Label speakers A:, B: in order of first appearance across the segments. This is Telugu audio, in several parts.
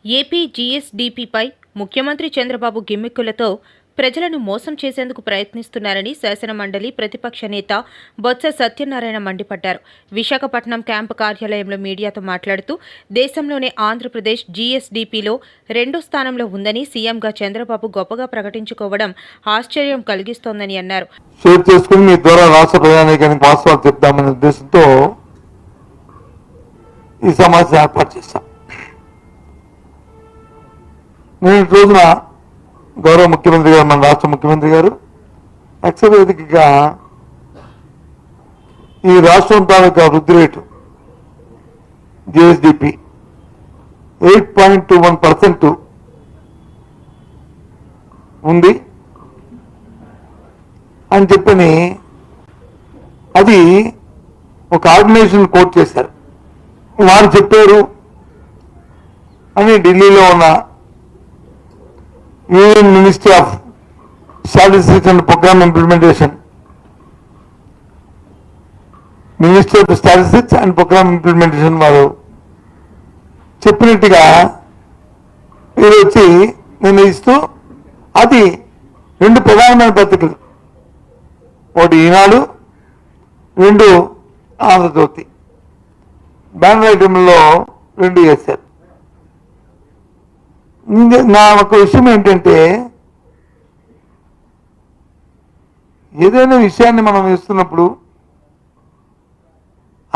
A: ఏపీ జీఎస్డీపీపై ముఖ్యమంత్రి చంద్రబాబు గిమ్మిక్కులతో ప్రజలను మోసం చేసేందుకు ప్రయత్నిస్తున్నారని శాసనమండలి ప్రతిపక్ష నేత బొత్స సత్యనారాయణ మండిపడ్డారు. విశాఖపట్నం క్యాంపు కార్యాలయంలో మీడియాతో మాట్లాడుతూ దేశంలోనే ఆంధ్రప్రదేశ్ జీఎస్డీపీలో 2వ స్థానంలో ఉందని సీఎంగా చంద్రబాబు గొప్పగా ప్రకటించుకోవడం ఆశ్చర్యం కలిగిస్తోందని అన్నారు.
B: షేర్ చేసుకుని మీ ద్వారా రాష్ట్ర ప్రజానీకానికి వాస్తవాలు చెప్తామనే ఉద్దేశంతో ఈ సమావేశం ఏర్పాటు చేశాం. నేను రోజున గౌరవ ముఖ్యమంత్రి గారు, మన రాష్ట్ర ముఖ్యమంత్రి గారు అక్షవేదికగా ఈ రాష్ట్రం తాలూకా వృద్ధి రేటు జిఎస్డిపి 8.21% ఉంది అని చెప్పని అది ఒక ఆర్గనైజేషన్ కోట్ చేశారు. వారు చెప్పారు అని ఢిల్లీలో ఉన్న union ministry of statistics and programme implementation, ministry of statistics and programme implementation వారు చెప్పినట్టుగా మీరు వచ్చి నిర్ణయిస్తూ అది 2 ప్రధానమైన పత్రికలు, ఒకటి ఈనాడు, 2 ఆంధ్రజ్యోతి బ్యానర్ ఐటెంలో 2 వేశారు. నా ఒక విషయం ఏంటంటే, ఏదైనా విషయాన్ని మనం వేస్తున్నప్పుడు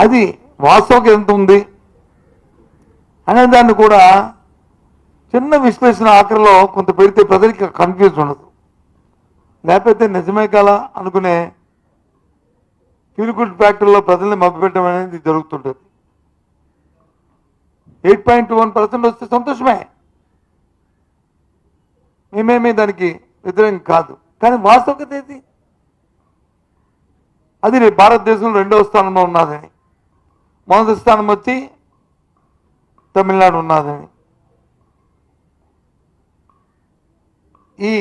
B: అది వాస్తవం ఎంత ఉంది అనే దాన్ని కూడా చిన్న విశ్లేషణ ఆఖరిలో కొంత పెడితే ప్రజలకి కన్ఫ్యూజ్ ఉండదు. లేకపోతే నిజమే కాలా అనుకునే ఫీల్గుడ్ ఫ్యాక్టరీలో ప్రజల్ని మభ్యపెట్టడం అనేది జరుగుతుంటుంది. 8.21% వస్తే సంతోషమే, మేమేమీ దానికి వ్యతిరేకం కాదు. కానీ వాస్తవికత ఏది? అది భారతదేశంలో 2వ స్థానంలో ఉన్నదని, మొదటి స్థానం వచ్చి తమిళనాడు ఉన్నదని. ఈ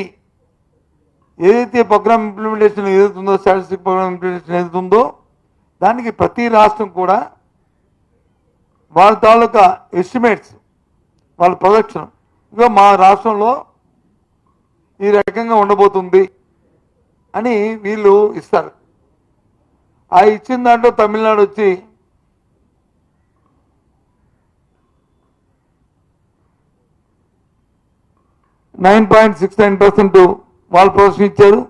B: ఏదైతే ప్రోగ్రామ్ ఇంప్లిమెంటేషన్ ఏదైతే ఉందో, స్టాటిస్టిక్ ప్రోగ్రామ్ ఇంప్లిమెంటేషన్ ఏదైతే ఉందో, దానికి ప్రతి రాష్ట్రం కూడా వాళ్ళ తాలూకా ఎస్టిమేట్స్, వాళ్ళ ప్రొజెక్షన్, ఇక మా రాష్ట్రంలో ఈ రకంగా ఉండబోతుంది అని వీళ్ళు ఇస్తారు. ఆ ఇచ్చిన దాంట్లో తమిళనాడు వచ్చి 9.69% వాళ్ళు ప్రొజెక్షన్ ఇచ్చారు.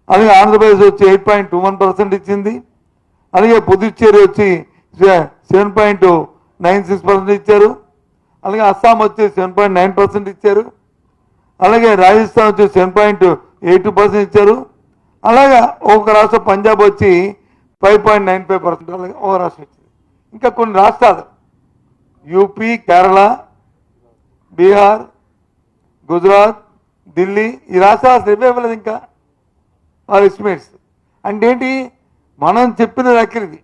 B: అలాగే ఆంధ్రప్రదేశ్ వచ్చి 8.21% ఇచ్చింది. అలాగే పుదుచ్చేరి వచ్చి 7.96% ఇచ్చారు. అలాగే అస్సాం వచ్చి 7.9% ఇచ్చారు. అలాగే రాజస్థాన్ వచ్చి 7.82% ఇచ్చారు. అలాగే ఒక రాష్ట్రం పంజాబ్ వచ్చి 5.95%, అలాగే ఒక రాష్ట్రం ఇచ్చింది. ఇంకా కొన్ని రాష్ట్రాలు యూపీ, కేరళ, బీహార్, గుజరాత్, ఢిల్లీ, ఈ రాష్ట్రాలు ఇవ్వలేదు ఇంకా వాళ్ళ ఎస్టిమేట్స్. అంటే ఏంటి? మనం చెప్పిన లెక్కలది,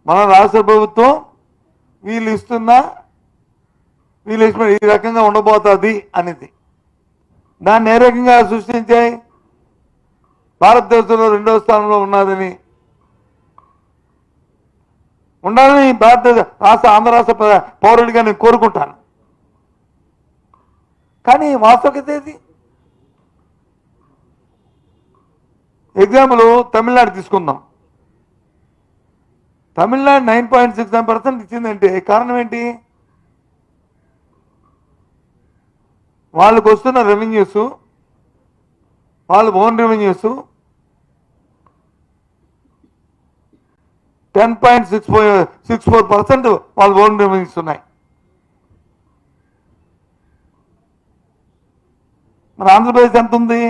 B: మన రాష్ట్ర ప్రభుత్వం వీళ్ళు ఇస్తున్న వీళ్ళు ఎస్టిమేట్ ఈ రకంగా ఉండబోతుంది అనేది, దాన్ని ఏ రకంగా సృష్టించాయి? భారతదేశంలో 2వ స్థానంలో ఉన్నదని, ఉండాలని భారతదేశ ఆంధ్ర రాష్ట్ర పౌరుడిగా నేను కోరుకుంటాను. కానీ వాస్తవికత ఏది? ఎగ్జాంపుల్ తమిళనాడు తీసుకుందాం. తమిళనాడు 9.69% ఇచ్చిందంటే కారణం ఏంటి? వాళ్ళకు వస్తున్న రెవెన్యూస్, వాళ్ళ ఓన్ రెవెన్యూస్ 10.64% వాళ్ళ ఓన్ రెవెన్యూస్ ఉన్నాయి. మన ఆంధ్రప్రదేశ్ ఎంత ఉంది?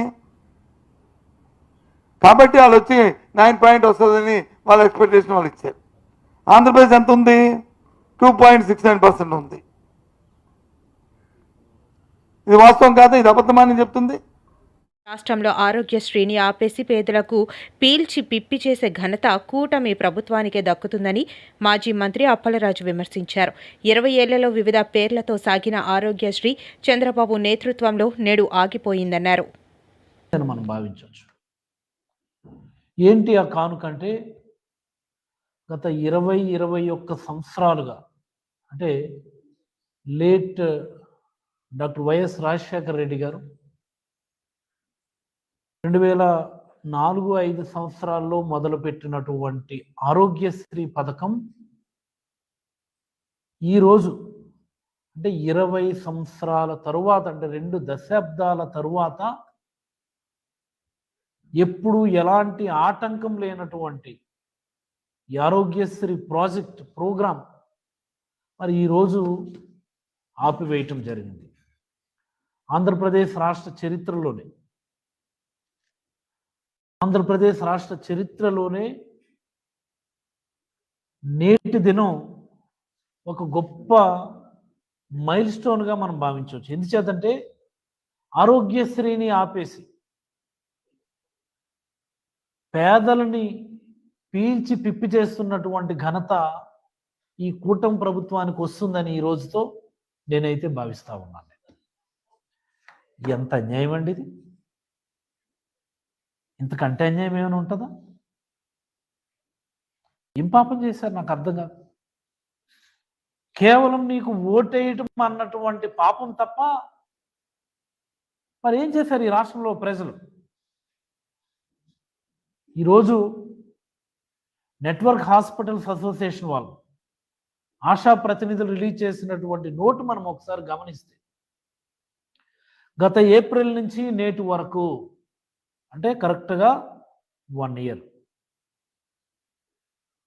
B: కాబట్టి వాళ్ళు వచ్చి 9 వస్తుందని వాళ్ళ ఎక్స్పెక్టేషన్ వాళ్ళు ఇచ్చారు. ఆంధ్రప్రదేశ్ ఎంత ఉంది? 2.69% ఉంది. ఇది వాస్తవం కాదా? ఇది అబద్ధమని చెప్తుంది.
A: రాష్ట్రంలో ఆరోగ్యశ్రీని ఆపేసి పేదలకు పీల్చి పిప్పి చేసే ఘనత కూటమి ప్రభుత్వానికే దక్కుతుందని మాజీ మంత్రి అప్పలరాజు విమర్శించారు. 20 ఏళ్లలో వివిధ పేర్లతో సాగిన ఆరోగ్యశ్రీ చంద్రబాబు నేతృత్వంలో నేడు ఆగిపోయిందన్నారు.
C: మనం భావించవచ్చు. ఏంటి ఆ కానుకంటే గత 20-21 సంవత్సరాలుగా అంటే late doctor YS Rajasekhara Reddy గారు 2004-5 సంవత్సరాల్లో మొదలుపెట్టినటువంటి ఆరోగ్యశ్రీ పథకం ఈరోజు అంటే 20 సంవత్సరాల తరువాత అంటే 2 దశాబ్దాల తరువాత ఎప్పుడు ఎలాంటి ఆటంకం లేనటువంటి ఈ ఆరోగ్యశ్రీ ప్రోగ్రాం మరి ఈరోజు ఆపివేయటం జరిగింది. ఆంధ్రప్రదేశ్ రాష్ట్ర చరిత్రలోనే నేటి దినం ఒక గొప్ప మైల్ స్టోన్గా మనం భావించవచ్చు. ఎందుచేతంటే ఆరోగ్యశ్రీని ఆపేసి పేదలని పీల్చి పిప్పి చేస్తున్నటువంటి ఘనత ఈ కూటమి ప్రభుత్వానికి వస్తుందని ఈ రోజుతో నేనైతే భావిస్తా ఉన్నాను. ఎంత అన్యాయం అండి ఇది! ఇంతకంటే అన్యాయం ఏమైనా ఉంటుందా? ఏం పాపం చేశారు నాకు అర్థం కాదు. కేవలం నీకు ఓటేయటం అన్నటువంటి పాపం తప్ప మరి ఏం చేశారు ఈ రాష్ట్రంలో ప్రజలు? ఈరోజు నెట్వర్క్ హాస్పిటల్స్ అసోసియేషన్ వాళ్ళు ఆశా ప్రతినిధులు రిలీజ్ చేసినటువంటి నోటు మనం ఒకసారి గమనిస్తే గత ఏప్రిల్ నుంచి నేటి వరకు అంటే కరెక్ట్గా 1 ఇయర్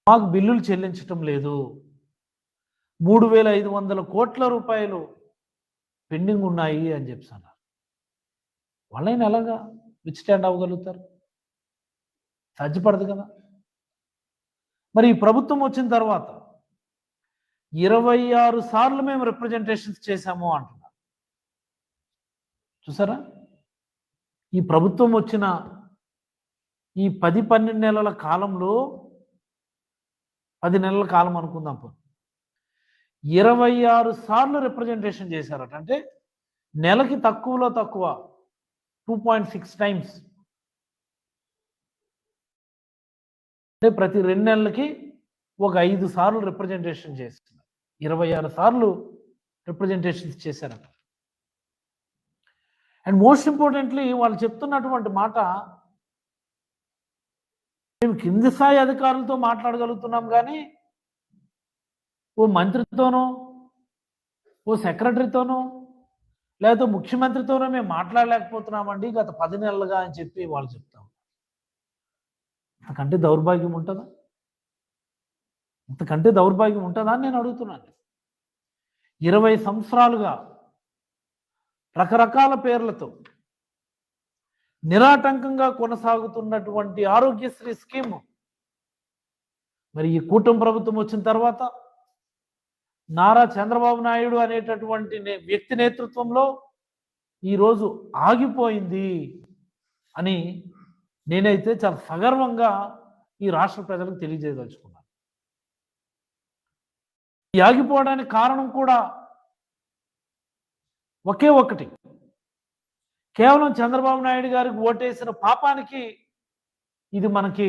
C: మాకు బిల్లులు చెల్లించటం లేదు, 3,500 కోట్ల రూపాయలు పెండింగ్ ఉన్నాయి అని చెప్తున్నారు. వాళ్ళైనా ఎలాగా విత్స్టాండ్ అవ్వగలుగుతారు? సాధ్యపడదు కదా. మరి ఈ ప్రభుత్వం వచ్చిన తర్వాత 26 సార్లు మేము రిప్రజెంటేషన్స్ చేశాము అంటున్నారు. చూసారా? ఈ ప్రభుత్వం వచ్చిన ఈ 10-12 నెలల కాలంలో 10 నెలల కాలం అనుకుందాం, 26 సార్లు రిప్రజెంటేషన్ చేశారట. అంటే నెలకి తక్కువలో తక్కువ 2.6 టైమ్స్, అంటే ప్రతి 2 నెలలకి ఒక 5 సార్లు రిప్రజెంటేషన్ చేస్తున్నారు. 26 సార్లు రిప్రజెంటేషన్స్ చేశారట. అండ్ మోస్ట్ ఇంపార్టెంట్లీ వాళ్ళు చెప్తున్నటువంటి మాట, మేము కింది స్థాయి అధికారులతో మాట్లాడగలుగుతున్నాం కానీ ఓ మంత్రితోనో ఓ సెక్రటరీతోనో లేదా ముఖ్యమంత్రితోనో మేము మాట్లాడలేకపోతున్నామండి గత 10 నెలలుగా అని చెప్పి వాళ్ళు చెప్తాం. అంతకంటే దౌర్భాగ్యం ఉంటుందా? ఇంతకంటే దౌర్భాగ్యం ఉంటుందా అని నేను అడుగుతున్నాను. 20 సంవత్సరాలుగా రకరకాల పేర్లతో నిరాటంకంగా కొనసాగుతున్నటువంటి ఆరోగ్యశ్రీ స్కీమ్ మరి ఈ కూటమి ప్రభుత్వం వచ్చిన తర్వాత నారా చంద్రబాబు నాయుడు అనేటటువంటి వ్యక్తి నేతృత్వంలో ఈరోజు ఆగిపోయింది అని నేనైతే చాలా సగర్వంగా ఈ రాష్ట్ర ప్రజలకు తెలియజేయదలుచుకున్నాను. ఈ ఆగిపోవడానికి కారణం కూడా ఒకే ఒకటి, కేవలం చంద్రబాబు నాయుడు గారికి ఓటేసిన పాపానికి ఇది మనకి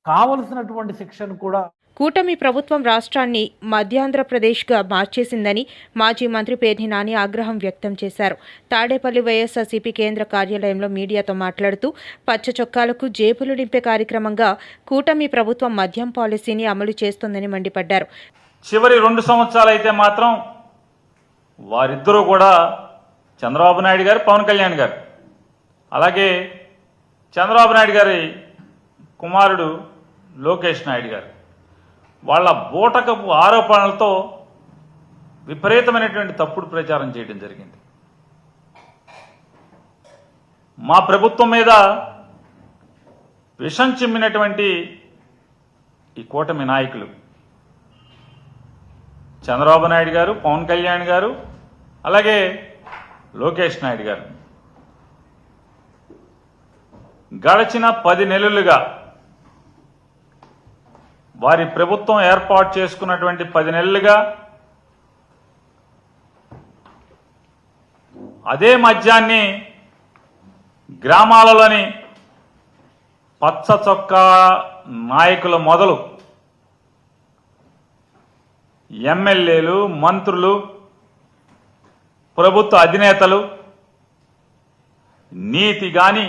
C: కావలసినటువంటి శిక్షను కూడా.
A: కూటమి ప్రభుత్వం రాష్ట్రాన్ని మధ్యాంధ్రప్రదేశ్గా మార్చేసిందని మాజీ మంత్రి పేర్ని నాని ఆగ్రహం వ్యక్తం చేశారు. తాడేపల్లి వైఎస్ఆర్సీపీ కేంద్ర కార్యాలయంలో మీడియాతో మాట్లాడుతూ పచ్చ చొక్కాలకు జేబులు నింపే కార్యక్రమంగా కూటమి ప్రభుత్వం మద్యం పాలసీని అమలు చేస్తోందని మండిపడ్డారు.
D: చివరి 2 సంవత్సరాలు అయితే మాత్రం వారిద్దరూ కూడా చంద్రబాబు నాయుడు గారు, పవన్ కళ్యాణ్ గారు, అలాగే చంద్రబాబు నాయుడు గారి కుమారుడు లోకేష్ నాయుడు గారు వాళ్ళ బూటకపు ఆరోపణలతో విపరీతమైనటువంటి తప్పుడు ప్రచారం చేయడం జరిగింది. మా ప్రభుత్వం మీద విషం చిమ్మినటువంటి ఈ కూటమి నాయకులు చంద్రబాబు నాయుడు గారు, పవన్ కళ్యాణ్ గారు, అలాగే లోకేష్ నాయుడు గారు గడిచిన 10 నెలలుగా వారి ప్రభుత్వం ఏర్పాటు చేసుకున్నటువంటి 10 నెలలుగా అదే మద్యాన్ని గ్రామాలలోని పచ్చ చొక్కా నాయకుల మొదలు ఎమ్మెల్యేలు, మంత్రులు, ప్రభుత్వ అధినేతలు నీతి గాని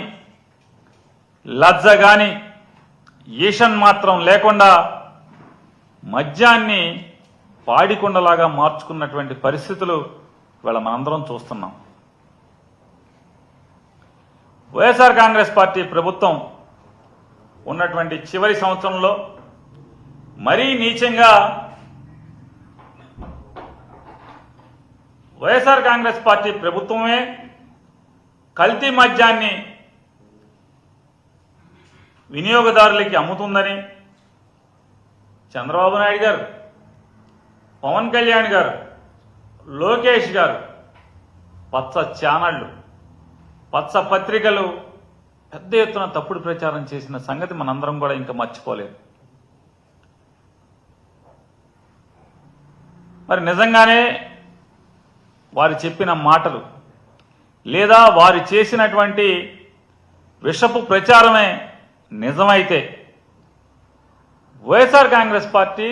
D: లజ్జ గాని ఈషన్ మాత్రం లేకుండా మద్యాన్ని పాడికొండలాగా మార్చుకున్నటువంటి పరిస్థితులు ఇవాళ మనందరం చూస్తున్నాం. వైఎస్ఆర్ కాంగ్రెస్ పార్టీ ప్రభుత్వం ఉన్నటువంటి చివరి సంవత్సరంలో మరీ నీచంగా వైఎస్ఆర్ కాంగ్రెస్ పార్టీ ప్రభుత్వమే కల్తీ మద్యాన్ని వినియోగదారులకి అమ్ముతుందని చంద్రబాబు నాయుడు గారు, పవన్ కళ్యాణ్ గారు, లోకేష్ గారు పచ్చ ఛానళ్లు, పచ్చ పత్రికలు పెద్ద ఎత్తున తప్పుడు ప్రచారం చేసిన సంగతి మనందరం కూడా ఇంకా మర్చిపోలేదు. మరి నిజంగానే వారు చెప్పిన మాటలు లేదా వారు చేసినటువంటి విషపు ప్రచారమే నిజమైతే వైఎస్ఆర్ కాంగ్రెస్ పార్టీ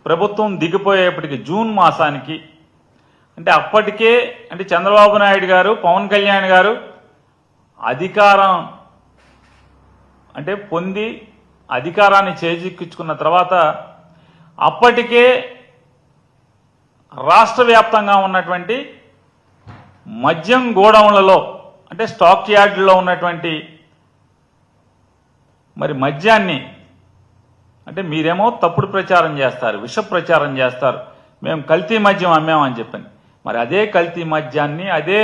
D: ప్రభుత్వం దిగిపోయేపటికి జూన్ మాసానికి అంటే అప్పటికే అంటే చంద్రబాబు నాయుడు గారు, పవన్ కళ్యాణ్ గారు అధికారం అంటే పొంది అధికారాన్ని చేజిక్కించుకున్న తర్వాత అప్పటికే రాష్ట్ర వ్యాప్తంగా ఉన్నటువంటి మద్యం గోడౌన్లలో అంటే స్టాక్ యార్డుల్లో ఉన్నటువంటి మరి మద్యాన్ని అంటే మీరేమో తప్పుడు ప్రచారం చేస్తారు, విష ప్రచారం చేస్తారు, మేము కల్తీ మద్యం అమ్మామని చెప్పని. మరి అదే కల్తీ మద్యాన్ని అదే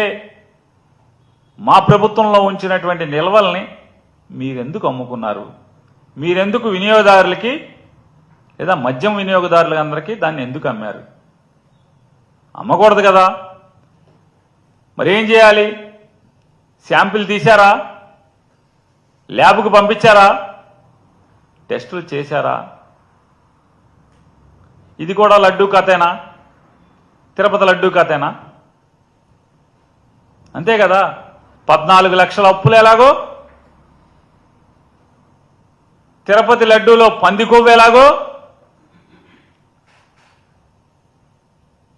D: మా ప్రభుత్వంలో ఉంచినటువంటి నిల్వల్ని మీరెందుకు అమ్ముకున్నారు? మీరెందుకు వినియోగదారులకి లేదా మద్యం వినియోగదారులందరికీ దాన్ని ఎందుకు అమ్మారు? అమ్మకూడదు కదా. మరి ఏం చేయాలి? శాంపిల్ తీశారా? ల్యాబ్కు పంపించారా? టెస్టులు చేశారా? ఇది కూడా లడ్డూ కథేనా? తిరుపతి లడ్డూ కథేనా? అంతే కదా. 14 లక్షల అప్పులు ఎలాగో, తిరుపతి లడ్డూలో పంది కొవ్వు ఎలాగో,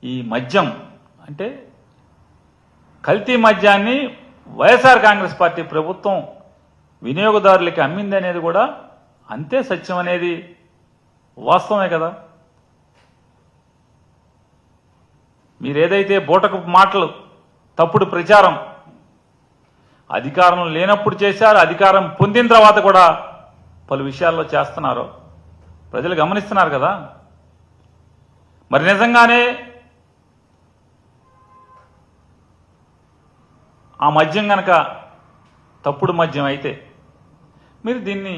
D: ఈ మద్యం అంటే కల్తీ మద్యాన్ని వైఎస్ఆర్ కాంగ్రెస్ పార్టీ ప్రభుత్వం వినియోగదారులకి అమ్మింది అనేది కూడా అంతే సత్యం అనేది వాస్తవమే కదా. మీరేదైతే బూటకు మాటలు, తప్పుడు ప్రచారం అధికారం లేనప్పుడు చేశారు, అధికారం పొందిన తర్వాత కూడా పలు విషయాల్లో చేస్తున్నారు, ప్రజలు గమనిస్తున్నారు కదా. మరి నిజంగానే ఆ మద్యం గనక తప్పుడు మద్యం అయితే మీరు దీన్ని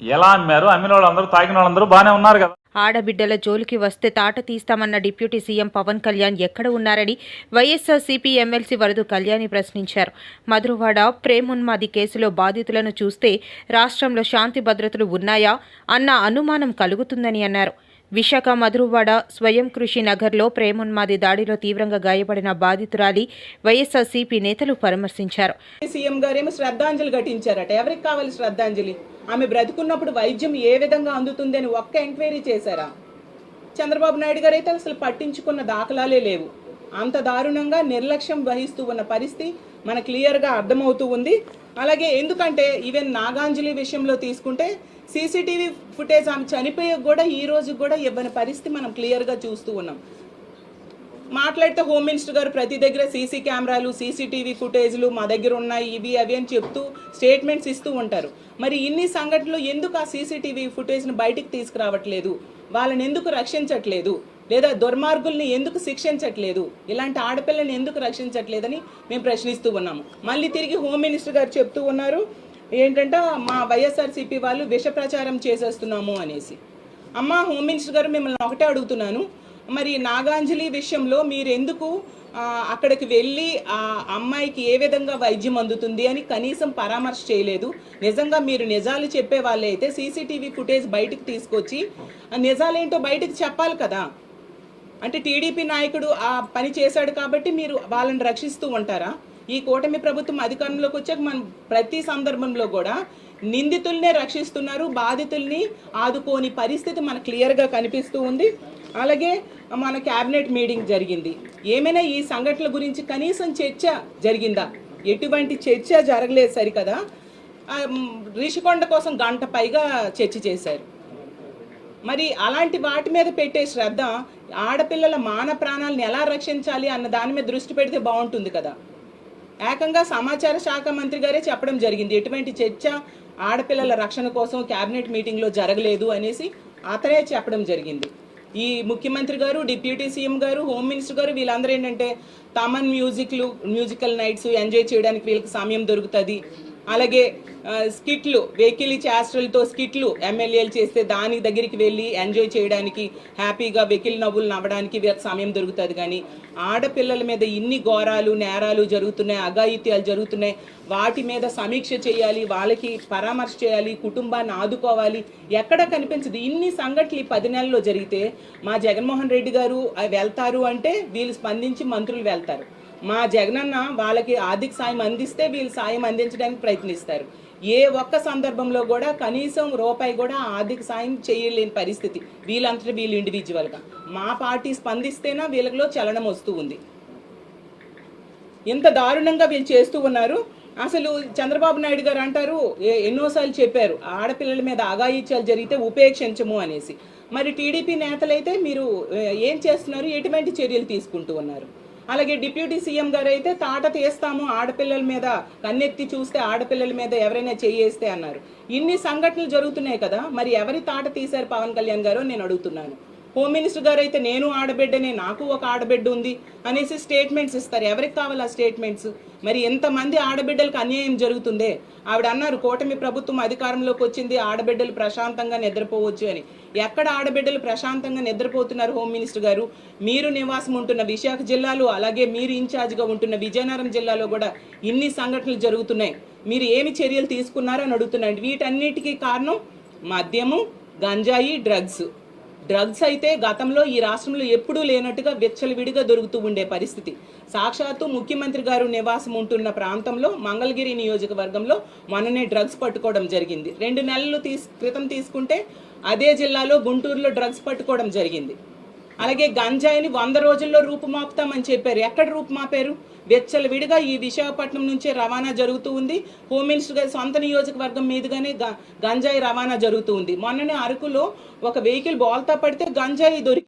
D: ఎలా అమ్మారు? అమ్మిన వాళ్ళందరూ, తాగిన వాళ్ళందరూ బాగానే ఉన్నారు కదా.
A: ఆడబిడ్డల జోలికి వస్తే తాట తీస్తామన్న డిప్యూటీ సీఎం పవన్ కళ్యాణ్ ఎక్కడ ఉన్నారని వైఎస్ఆర్సీపీ ఎమ్మెల్సీ వరదు కళ్యాణి ప్రశ్నించారు. మధురవాడ ప్రేమోన్మాది కేసులో బాధితులను చూస్తే రాష్ట్రంలో శాంతి భద్రతలు ఉన్నాయా అన్న అనుమానం కలుగుతుందని అన్నారు. విశాఖ మధురవాడ స్వయం కృషి నగర్లో ప్రేమోన్మాది దాడిలో తీవ్రంగా గాయపడిన బాధితురాలి వైఎస్ఆర్సీపీ నేతలు పరామర్శించారు.
E: సీఎం గారేమో శ్రద్ధాంజలి ఘటించారట. ఎవరికి కావాలి శ్రద్ధాంజలి? ఆమె బ్రతుకున్నప్పుడు వైద్యం ఏ విధంగా అందుతుంది అని ఒక్క ఎంక్వైరీ చేశారా? చంద్రబాబు నాయుడు గారు అయితే అసలు పట్టించుకున్న దాఖలాలే లేవు. అంత దారుణంగా నిర్లక్ష్యం వహిస్తూ ఉన్న పరిస్థితి మనకు క్లియర్గా అర్థమవుతూ ఉంది. అలాగే ఎందుకంటే ఈవెన్ నాగాంజలి విషయంలో తీసుకుంటే సీసీటీవీ ఫుటేజ్ ఆమె చనిపోయే కూడా ఈ రోజు కూడా ఇవ్వని పరిస్థితి మనం క్లియర్గా చూస్తూ ఉన్నాం. మాట్లాడితే హోమ్ మినిస్టర్ గారు ప్రతి దగ్గర సీసీ కెమెరాలు, సీసీటీవీ ఫుటేజ్లు మా దగ్గర ఉన్నాయి, ఇవి అవి అని చెప్తూ స్టేట్మెంట్స్ ఇస్తూ ఉంటారు. మరి ఇన్ని సంఘటనలు ఎందుకు ఆ సీసీటీవీ ఫుటేజ్ని బయటికి తీసుకురావట్లేదు? వాళ్ళని ఎందుకు రక్షించట్లేదు? లేదా దుర్మార్గుల్ని ఎందుకు శిక్షించట్లేదు? ఇలాంటి ఆడపిల్లని ఎందుకు రక్షించట్లేదని మేము ప్రశ్నిస్తూ ఉన్నాము. మళ్ళీ తిరిగి హోమ్ మినిస్టర్ గారు చెప్తూ ఉన్నారు ఏంటంటే మా వైఎస్ఆర్సీపీ వాళ్ళు విష ప్రచారం చేసేస్తున్నాము అనేసి. అమ్మ హోమ్ మినిస్టర్ గారు, మిమ్మల్ని ఒకటే అడుగుతున్నాను, మరి నాగాంజలి విషయంలో మీరు ఎందుకు అక్కడికి వెళ్ళి ఆ అమ్మాయికి ఏ విధంగా వైద్యం అందుతుంది అని కనీసం పరామర్శ చేయలేదు? నిజంగా మీరు నిజాలు చెప్పే వాళ్ళే అయితే సీసీటీవీ ఫుటేజ్ బయటకు తీసుకొచ్చి నిజాలేంటో బయటకు చెప్పాలి కదా. అంటే టీడీపీ నాయకుడు ఆ పని చేశాడు కాబట్టి మీరు వాళ్ళని రక్షిస్తూ ఉంటారా? ఈ కూటమి ప్రభుత్వం అధికారంలోకి వచ్చాక మనం ప్రతి సందర్భంలో కూడా నిందితుల్నే రక్షిస్తున్నారు, బాధితుల్ని ఆదుకోని పరిస్థితి మనకు క్లియర్గా కనిపిస్తూ ఉంది. అలాగే మన క్యాబినెట్ మీటింగ్ జరిగింది. ఏమైనా ఈ సంఘటనల గురించి కనీసం చర్చ జరిగిందా? ఎటువంటి చర్చ జరగలేదు సరికదా. రిషికొండ కోసం గంట పైగా చర్చ చేశారు. మరి అలాంటి వాటి మీద పెట్టే శ్రద్ధ ఆడపిల్లల మాన ప్రాణాలను ఎలా రక్షించాలి అన్న దాని మీద దృష్టి పెడితే బాగుంటుంది కదా. ఏకంగా సమాచార శాఖ మంత్రి గారే చెప్పడం జరిగింది ఎటువంటి చర్చ ఆడపిల్లల రక్షణ కోసం క్యాబినెట్ మీటింగ్లో జరగలేదు అనేసి అతనే చెప్పడం జరిగింది. ఈ ముఖ్యమంత్రి గారు, డిప్యూటీ సీఎం గారు, హోమ్ మినిస్టర్ గారు వీళ్ళందరూ ఏంటంటే తమన్ మ్యూజికల్ నైట్స్ ఎంజాయ్ చేయడానికి వీళ్ళకి సమయం దొరుకుతుంది. అలాగే స్కిట్లు, వెకిలి చేష్టలతో స్కిట్లు ఎమ్మెల్యేలు చేస్తే దాని దగ్గరికి వెళ్ళి ఎంజాయ్ చేయడానికి, హ్యాపీగా వెకిలి నవ్వులు నవ్వడానికి వీళ్ళకి సమయం దొరుకుతుంది. కానీ ఆడపిల్లల మీద ఇన్ని ఘోరాలు, నేరాలు జరుగుతున్నాయి, అఘాయిత్యాలు జరుగుతున్నాయి, వాటి మీద సమీక్ష చేయాలి, వాళ్ళకి పరామర్శ చేయాలి, కుటుంబాన్ని ఆదుకోవాలి, ఎక్కడ కనిపించదు. ఇన్ని సంఘటనలు 10 నెలల్లో జరిగితే మా జగన్మోహన్ రెడ్డి గారు వెళ్తారు అంటే వీళ్ళు స్పందించి మంత్రులు వెళ్తారు. మా జగనన్న వాళ్ళకి ఆర్థిక సాయం అందిస్తే వీళ్ళు సాయం అందించడానికి ప్రయత్నిస్తారు. ఏ ఒక్క సందర్భంలో కూడా కనీసం రూపాయి కూడా ఆర్థిక సాయం చేయలేని పరిస్థితి వీళ్ళంతటా వీళ్ళు ఇండివిజువల్గా. మా పార్టీ స్పందిస్తేనా వీళ్ళలో చలనం వస్తూ ఉంది. ఇంత దారుణంగా వీళ్ళు చేస్తూ ఉన్నారు. అసలు చంద్రబాబు నాయుడు గారు అంటారు, ఎన్నోసార్లు చెప్పారు ఆడపిల్లల మీద అఘాయిత్యాలు జరిగితే ఉపేక్షించము అనేసి. మరి టీడీపీ నేతలైతే మీరు ఏం చేస్తున్నారు, ఎటువంటి చర్యలు తీసుకుంటూ ఉన్నారు? అలాగే డిప్యూటీ సీఎం గారు అయితే తాట తీస్తాము ఆడపిల్లల మీద, కన్నెత్తి చూస్తే ఆడపిల్లల మీద ఎవరైనా చేయేస్తే అన్నారు. ఇన్ని సంఘటనలు జరుగుతున్నాయి కదా, మరి ఎవరి తాట తీశారు పవన్ కళ్యాణ్ గారు నేను అడుగుతున్నాను. హోమ్ మినిస్టర్ గారు అయితే నేను ఆడబిడ్డనే, నాకు ఒక ఆడబిడ్డ ఉంది అనేసి స్టేట్మెంట్స్ ఇస్తారు. ఎవరికి కావాలి ఆ స్టేట్మెంట్స్? మరి ఎంతమంది ఆడబిడ్డలకు అన్యాయం జరుగుతుందే. ఆవిడ అన్నారు కూటమి ప్రభుత్వం అధికారంలోకి వచ్చింది, ఆడబిడ్డలు ప్రశాంతంగా నిద్రపోవచ్చు అని. ఎక్కడ ఆడబిడ్డలు ప్రశాంతంగా నిద్రపోతున్నారు హోమ్ మినిస్టర్ గారు? మీరు నివాసం ఉంటున్న విశాఖ జిల్లాలో, అలాగే మీరు ఇన్ఛార్జ్గా ఉంటున్న విజయనగరం జిల్లాలో కూడా ఇన్ని సంఘటనలు జరుగుతున్నాయి. మీరు ఏమి చర్యలు తీసుకున్నారని అడుగుతున్నాండి. వీటన్నిటికీ కారణం మద్యము, గంజాయి, డ్రగ్స్ అయితే గతంలో ఈ రాష్ట్రంలో ఎప్పుడూ లేనట్టుగా విచ్చలవిడిగా దొరుకుతూ ఉండే పరిస్థితి. సాక్షాత్తు ముఖ్యమంత్రి గారు నివాసం ఉంటున్న ప్రాంతంలో మంగళగిరి నియోజకవర్గంలో మొన్ననే డ్రగ్స్ పట్టుకోవడం జరిగింది. 2 నెలల క్రితం తీసుకుంటే అదే జిల్లాలో గుంటూరులో డ్రగ్స్ పట్టుకోవడం జరిగింది. అలాగే గంజాయిని 100 రోజుల్లో రూపుమాపుతామని చెప్పారు. ఎక్కడ రూపుమాపారు? విచ్చలవిడిగా ఈ విశాఖపట్నం నుంచే రవాణా జరుగుతూ ఉంది. హోమ్ మినిస్టర్ గారి సొంత నియోజకవర్గం మీదుగానే గంజాయి రవాణా జరుగుతూ ఉంది. మొన్ననే అరకులో ఒక వెహికల్ బోల్తా పడితే గంజాయి దొరికి